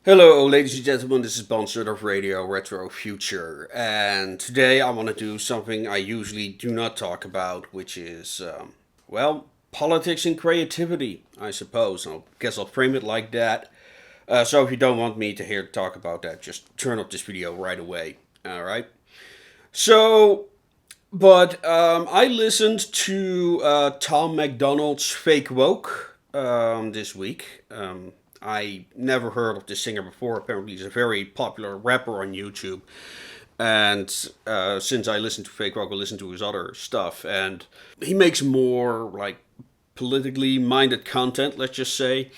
Hello, ladies and gentlemen, this is Bonsart of Radio Retro Future, and today I want to do something I usually do not talk about, which is, politics and creativity, I suppose. I guess I'll frame it like that. So if you don't want me to hear talk about that, just turn off this video right away, alright? So, I listened to Tom MacDonald's Fake Woke this week. I never heard of this singer before. Apparently, he's a very popular rapper on YouTube. And since I listen to Fake Woke, I listen to his other stuff. And he makes more like politically minded content, let's just say.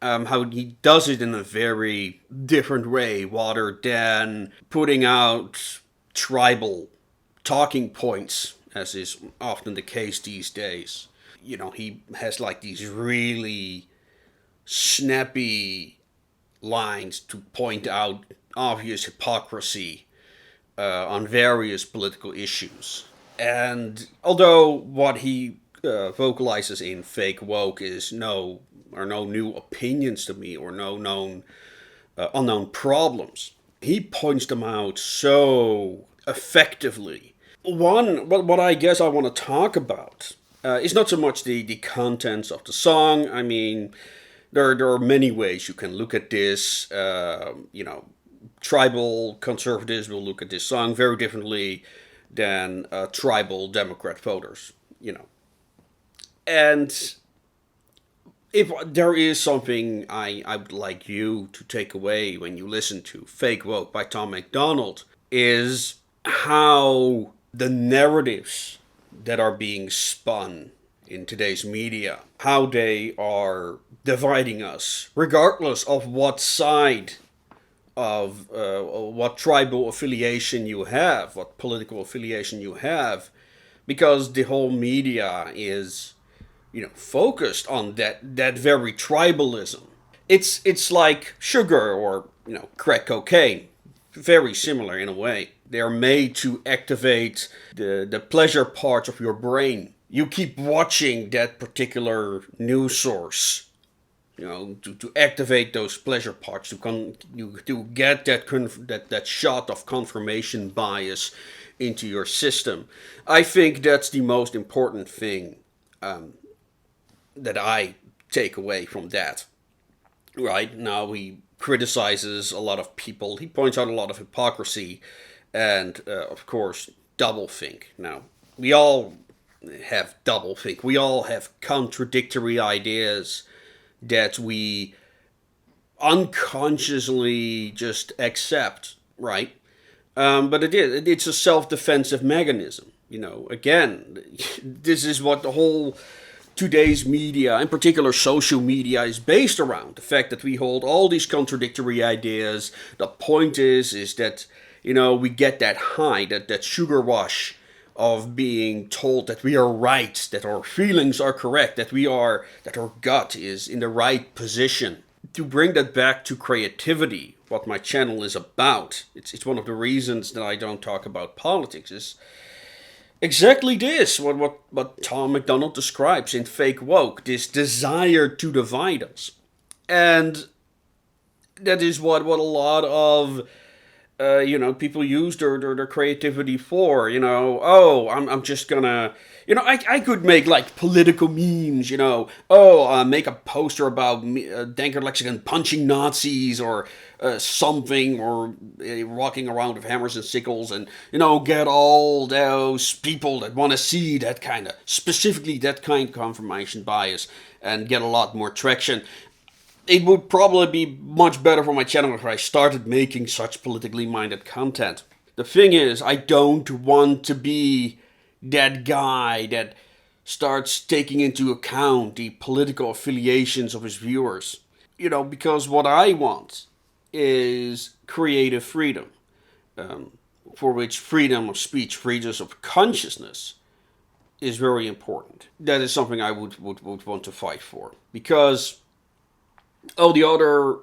How he does it in a very different way, rather than putting out tribal talking points, as is often the case these days. You know, he has like these really snappy lines to point out obvious hypocrisy on various political issues. And although what he vocalizes in Fake Woke is no new opinions to me or no known unknown problems, he points them out so effectively. What I guess I want to talk about is not so much the contents of the song. I mean, there are many ways you can look at this. Tribal conservatives will look at this song very differently than tribal Democrat voters. And if there is something I would like you to take away when you listen to Fake Woke by Tom MacDonald, is how the narratives that are being spun in today's media, how they are dividing us, regardless of what side of what tribal affiliation you have, what political affiliation you have, because the whole media is, focused on that very tribalism. It's like sugar or crack cocaine, very similar in a way. They are made to activate the pleasure parts of your brain. You keep watching that particular news source, to activate those pleasure parts, to get that shot of confirmation bias into your system. I think that's the most important thing that I take away from that. Right now, he criticizes a lot of people. He points out a lot of hypocrisy and, of course, doublethink. Now, we all have doublethink. We all have contradictory ideas that we unconsciously just accept, right? But it's a self-defensive mechanism. Again, this is what the whole today's media, in particular social media, is based around. The fact that we hold all these contradictory ideas. The point is that, we get that high, that sugar rush of being told that we are right, that our feelings are correct, that our gut is in the right position. To bring that back to creativity, what my channel is about, it's one of the reasons that I don't talk about politics, is exactly this, what Tom MacDonald describes in Fake Woke, this desire to divide us. And that is what a lot of people use their creativity for. I'm just gonna, I could make like political memes. Make a poster about Danker Lexicon punching Nazis or something, or walking around with hammers and sickles, and get all those people that want to see that kind of, specifically that kind of confirmation bias, and get a lot more traction. It would probably be much better for my channel if I started making such politically minded content. The thing is, I don't want to be that guy that starts taking into account the political affiliations of his viewers. Because what I want is creative freedom, for which freedom of speech, freedom of consciousness is very important. That is something I would want to fight for. Because all the other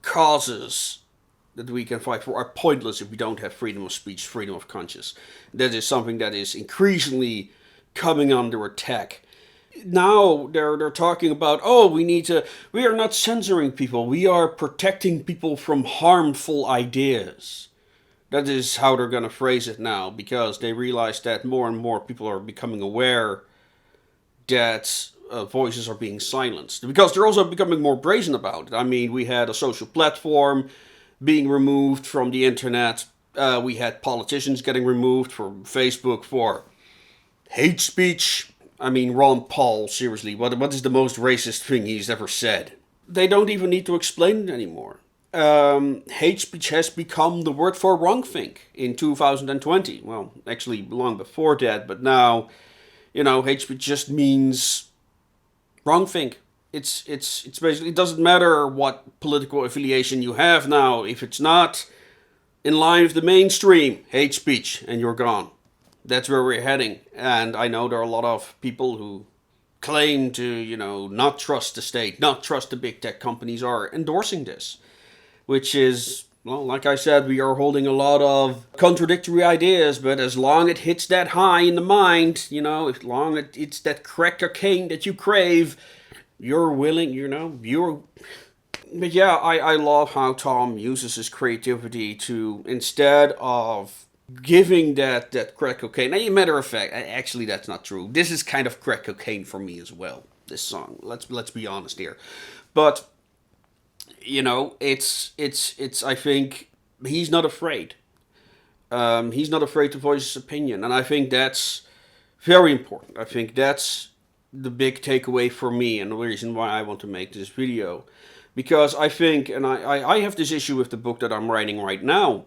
causes that we can fight for are pointless if we don't have freedom of speech, freedom of conscience. That is something that is increasingly coming under attack Now they're talking about, oh, we are not censoring people, we are protecting people from harmful ideas. That is how they're going to phrase it now, because they realize that more and more people are becoming aware that voices are being silenced. Because they're also becoming more brazen about it. I mean, we had a social platform being removed from the internet. We had politicians getting removed from Facebook for hate speech. I mean, Ron Paul, seriously, what is the most racist thing he's ever said? They don't even need to explain it anymore. Hate speech has become the word for wrongthink in 2020. Well, actually, long before that, but now, hate speech just means wrongthink. It's basically, it doesn't matter what political affiliation you have now. If it's not in line with the mainstream, hate speech, and you're gone. That's where we're heading. And I know there are a lot of people who claim to, not trust the state, not trust the big tech companies, are endorsing this, which is, well, like I said, we are holding a lot of contradictory ideas, but as long it hits that high in the mind, as long as it's that crack cocaine that you crave, you're willing, you're... But yeah, I love how Tom uses his creativity to, instead of giving that crack cocaine. Now, matter of fact, actually that's not true. This is kind of crack cocaine for me as well, this song. Let's be honest here. But it's I think he's not afraid. He's not afraid to voice his opinion, and I think that's very important. I think that's the big takeaway for me, and the reason why I want to make this video. Because I think, and I have this issue with the book that I'm writing right now,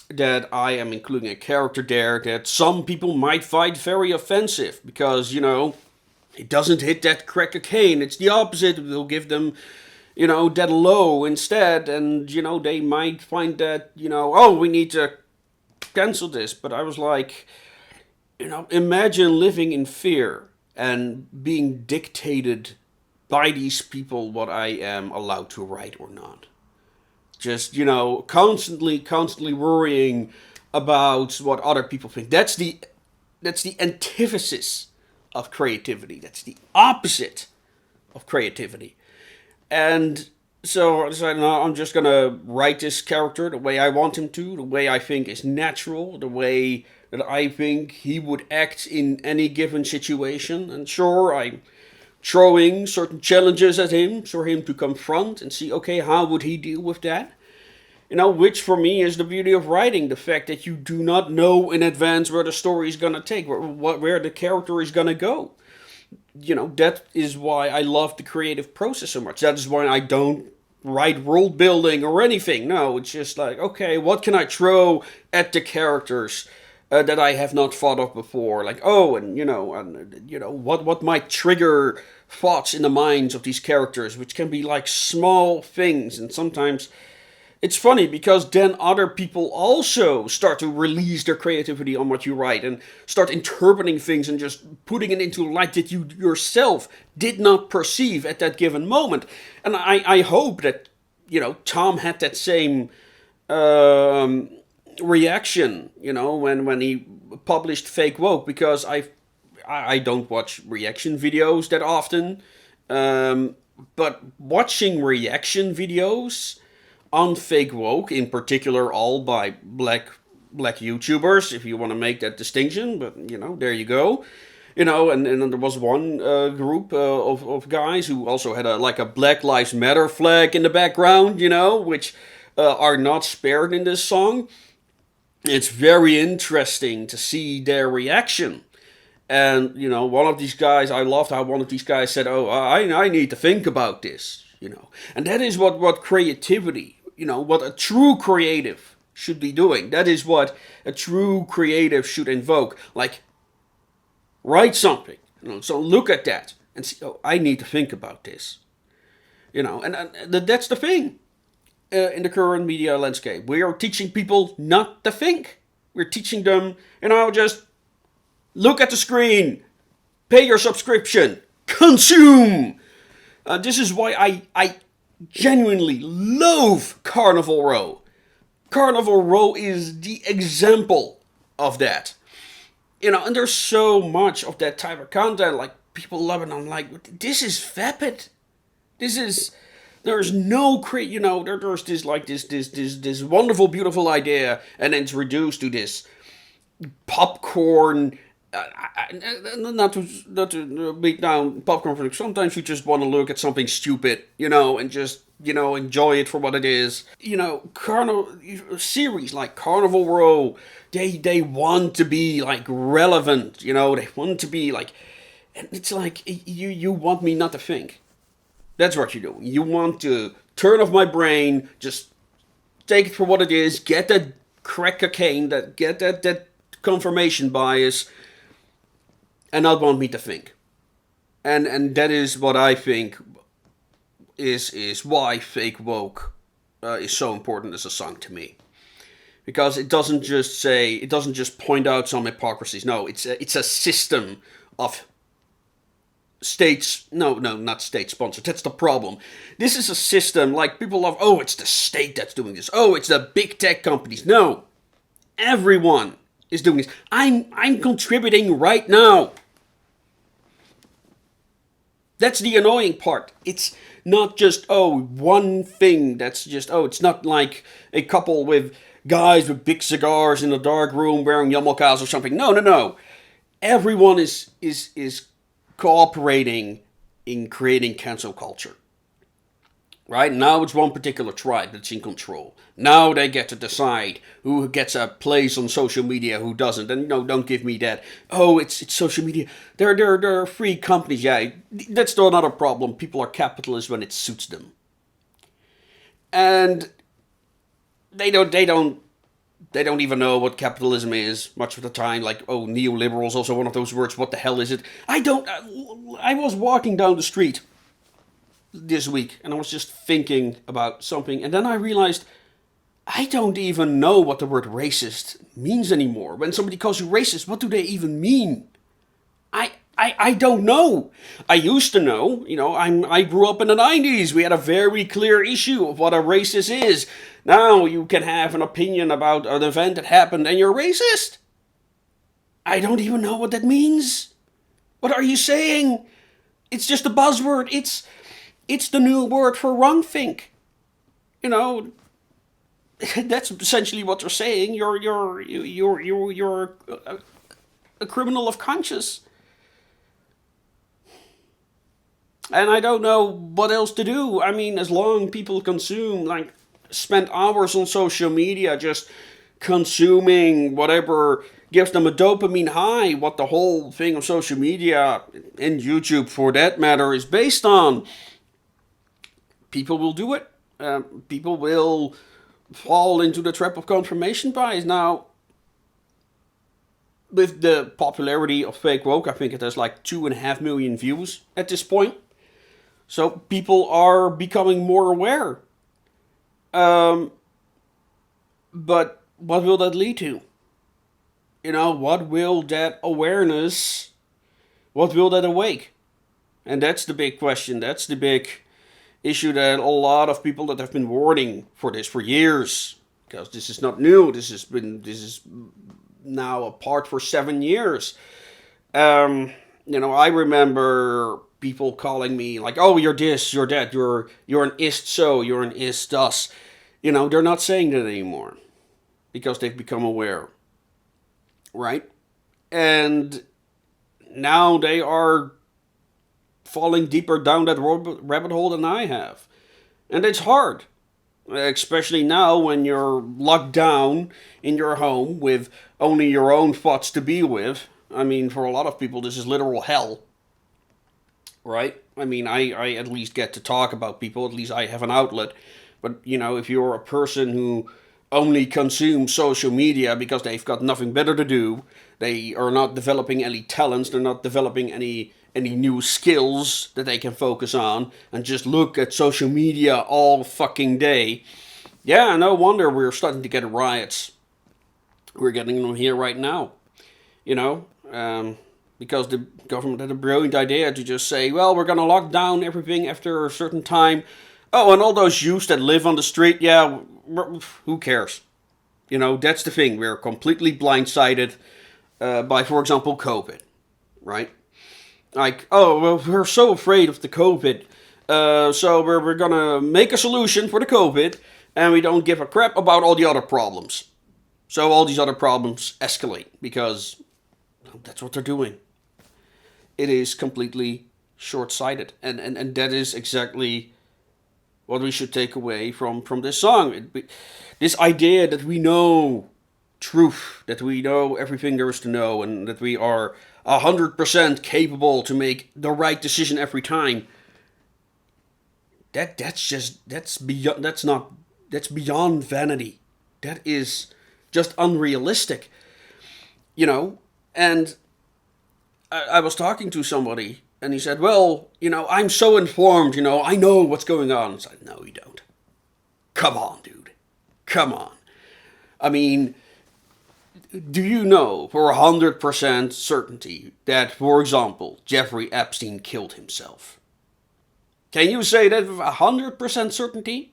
that I am including a character there that some people might find very offensive, because, it doesn't hit that crack cocaine. It's the opposite. It will give them, that low instead, and, they might find that, oh, we need to cancel this. But I was like, imagine living in fear and being dictated by these people what I am allowed to write or not. Just, constantly worrying about what other people think. That's the antithesis of creativity. That's the opposite of creativity. And so I decided, no, I'm just going to write this character the way I want him to, the way I think is natural, the way that I think he would act in any given situation. And sure, I'm throwing certain challenges at him for him to confront and see, okay, how would he deal with that? Which for me is the beauty of writing, the fact that you do not know in advance where the story is going to take, where the character is going to go. That is why I love the creative process so much. That is why I don't write world building or anything. No, it's just like, okay, what can I throw at the characters that I have not thought of before? Like, oh, and what might trigger thoughts in the minds of these characters, which can be like small things. And sometimes it's funny, because then other people also start to release their creativity on what you write and start interpreting things and just putting it into light that you yourself did not perceive at that given moment. And I hope that, Tom had that same reaction, when he published Fake Woke, because I don't watch reaction videos that often, but watching reaction videos on Fake Woke, in particular all by black YouTubers, if you want to make that distinction, but, there you go. And there was one group of guys who also had a Black Lives Matter flag in the background, which are not spared in this song. It's very interesting to see their reaction. And, one of these guys, I loved how one of these guys said, oh, I need to think about this, And that is what creativity, what a true creative should be doing. That is what a true creative should invoke. Like, write something, so look at that and see, oh, I need to think about this. And that's the thing. In the current media landscape, we are teaching people not to think. We're teaching them, just look at the screen, pay your subscription, consume. This is why I genuinely loathe Carnival Row. Carnival Row is the example of that. And there's so much of that type of content, like people love it. And I'm like, this is vapid. This is there's no there's this wonderful beautiful idea, and then it's reduced to this popcorn. Not to beat down popcorn critics. Sometimes you just want to look at something stupid, and just enjoy it for what it is. Carnival series like Carnival Row, they want to be like relevant. They want to be like, and it's like you want me not to think. That's what you're doing. You want to turn off my brain, just take it for what it is, get that crack cocaine, get that confirmation bias, and not want me to think. And that is what I think is why fake woke is so important as a song to me. Because it doesn't just point out some hypocrisies. No, it's a system of states. No, not state sponsored. That's the problem. This is a system like people love. Oh, it's the state that's doing this. Oh, it's the big tech companies. No, everyone is doing this. I'm contributing right now. That's the annoying part. It's not just, one thing that's just, it's not like a couple with guys with big cigars in a dark room wearing yarmulkes or something. No. Everyone is cooperating in creating cancel culture. Right? Now it's one particular tribe that's in control. Now they get to decide who gets a place on social media, who doesn't. And don't give me that. Oh, it's social media. They're free companies. Yeah, that's still another problem. People are capitalists when it suits them. And they don't even know what capitalism is much of the time. Like, neoliberal is also one of those words. What the hell is it? I was walking down the street this week, and I was just thinking about something, and then I realized I don't even know what the word racist means anymore. When somebody calls you racist, what do they even mean? I don't know. I used to know. I grew up in the 90s. We had a very clear issue of what a racist is. Now you can have an opinion about an event that happened and you're racist. I don't even know what that means. What are you saying? It's just a buzzword. It's the new word for wrongthink. That's essentially what they're saying. You're a criminal of conscience. And I don't know what else to do. I mean, as long people spend hours on social media just consuming whatever gives them a dopamine high, what the whole thing of social media, and YouTube for that matter, is based on, people will do it. People will fall into the trap of confirmation bias. Now, with the popularity of fake woke, I think it has like 2.5 million views at this point. So people are becoming more aware. But what will that lead to? What will that awareness, what will that awake? And that's the big question. That's the big issue that a lot of people that have been warning for this for years, because this is not new. This is now apart for 7 years. I remember people calling me like, "Oh, you're this, you're that, you're an ist so, you're an ist thus." They're not saying that anymore because they've become aware, right? And now they are falling deeper down that rabbit hole than I have. And it's hard. Especially now when you're locked down in your home with only your own thoughts to be with. I mean, for a lot of people, this is literal hell. Right? I mean, I at least get to talk about people. At least I have an outlet. But, if you're a person who only consume social media because they've got nothing better to do, they are not developing any talents, they're not developing any new skills that they can focus on, and just look at social media all fucking day. Yeah, no wonder we're starting to get riots. We're getting them here right now. Because the government had a brilliant idea to just say, well, we're going to lock down everything after a certain time. Oh, and all those youths that live on the street, yeah, who cares? That's the thing. We're completely blindsided by, for example, COVID, right? Like, oh, well, we're so afraid of the COVID, so we're gonna make a solution for the COVID, and we don't give a crap about all the other problems. So all these other problems escalate because that's what they're doing. It is completely short-sighted, and that is exactly what we should take away from this song. This idea that we know truth, that we know everything there is to know, and that we are 100% capable to make the right decision every time. That's beyond that's beyond vanity. That is just unrealistic, you know. And I was talking to somebody, and he said, "Well, I'm so informed. I know what's going on." I said, "No, you don't. Come on, dude. Come on. I mean, do you know for 100% certainty that, for example, Jeffrey Epstein killed himself? Can you say that with 100% certainty?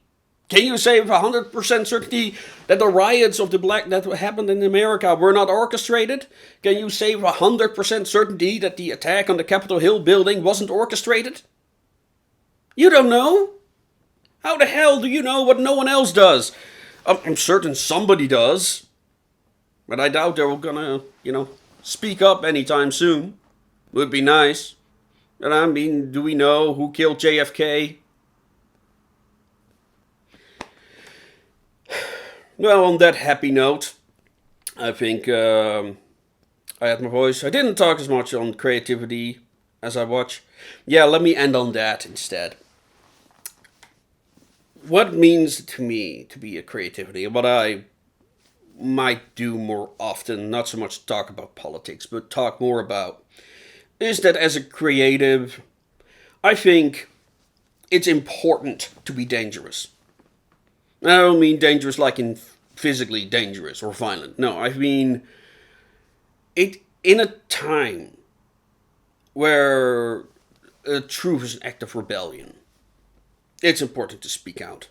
Can you say with 100% certainty that the riots of the black that happened in America were not orchestrated? Can you say with 100% certainty that the attack on the Capitol Hill building wasn't orchestrated? You don't know. How the hell do you know what no one else does? I'm certain somebody does. But I doubt they're gonna, speak up anytime soon. Would be nice. And I mean, do we know who killed JFK? Well, on that happy note, I think I had my voice. I didn't talk as much on creativity as I watch. Yeah, let me end on that instead. What it means to me to be a creativity, and what I might do more often, not so much talk about politics, but talk more about, is that as a creative, I think it's important to be dangerous. I don't mean dangerous like in physically dangerous or violent. No, I mean it in a time where truth is an act of rebellion. It's important to speak out.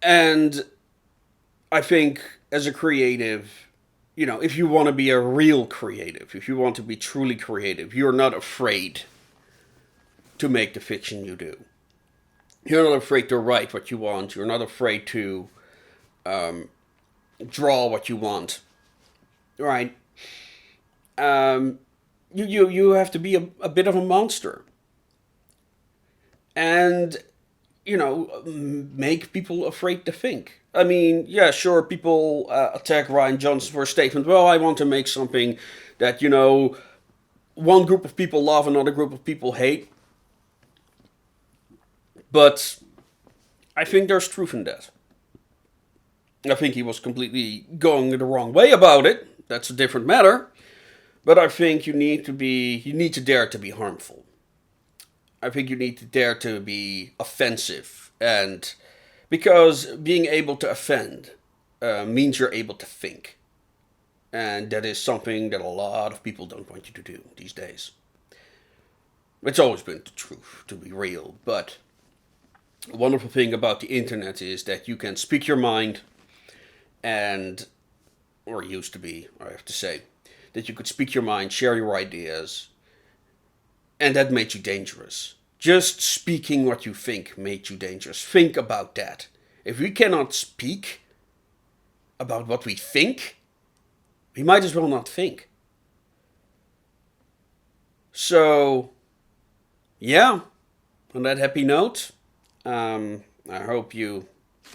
And I think as a creative, if you want to be a real creative, if you want to be truly creative, you're not afraid to make the fiction you do. You're not afraid to write what you want. You're not afraid to draw what you want. Right? You have to be a bit of a monster. And, make people afraid to think. I mean, yeah, sure, people attack Ryan Johnson for a statement. Well, I want to make something that, one group of people love, another group of people hate. But I think there's truth in that. I think he was completely going the wrong way about it. That's a different matter. But I think you need to dare to be harmful. I think you need to dare to be offensive. And because being able to offend means you're able to think. And that is something that a lot of people don't want you to do these days. It's always been the truth, to be real. But a wonderful thing about the internet is that you can speak your mind or used to be, I have to say, that you could speak your mind, share your ideas, and that made you dangerous. Just speaking what you think made you dangerous. Think about that. If we cannot speak about what we think, we might as well not think. So, yeah, on that happy note, I hope you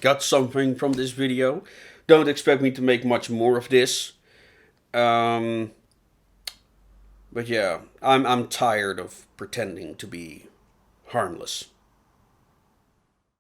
got something from this video. Don't expect me to make much more of this. But yeah, I'm tired of pretending to be harmless.